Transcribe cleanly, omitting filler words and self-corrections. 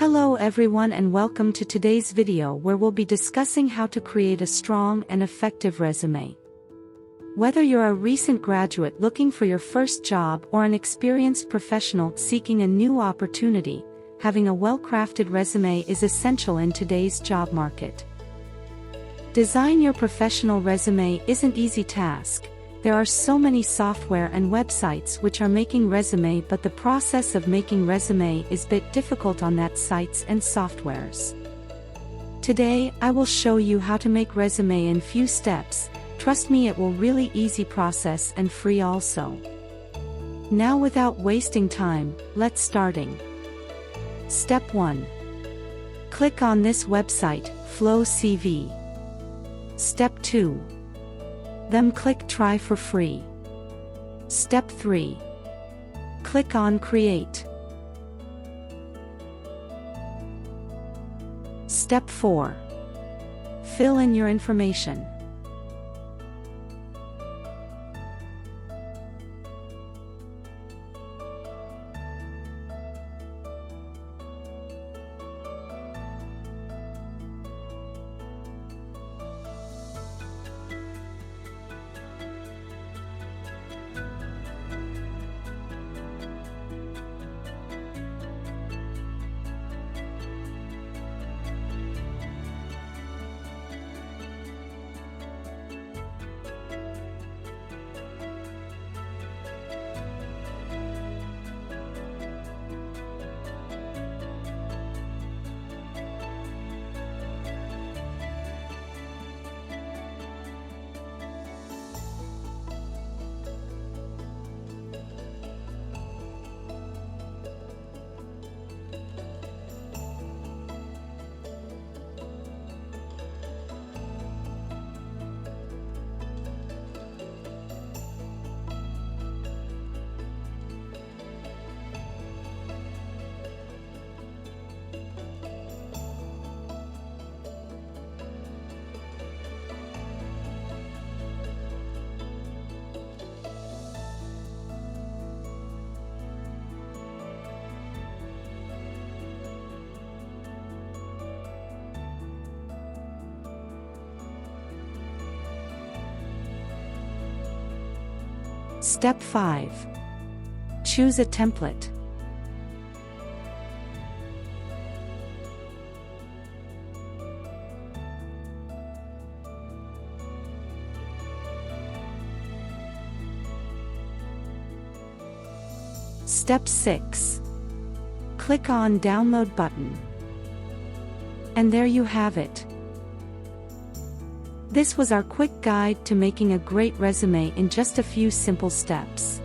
Hello everyone and welcome to today's video where we'll be discussing how to create a strong and effective resume. Whether you're a recent graduate looking for your first job or an experienced professional seeking a new opportunity, having a well-crafted resume is essential in today's job market. Design your professional resume isn't an easy task. There are so many software and websites which are making resume, but the process of making resume is a bit difficult on that sites and softwares. Today, I will show you how to make resume in few steps. Trust me, it will really easy process and free also. Now without wasting time, let's starting. Step 1. Click on this website, Flow CV. Step 2. Then click Try for free. Step 3. Click on Create. Step 4. Fill in your information. Step 5. Choose a template. Step 6. Click on Download button. And there you have it. This was our quick guide to making a great resume in just a few simple steps.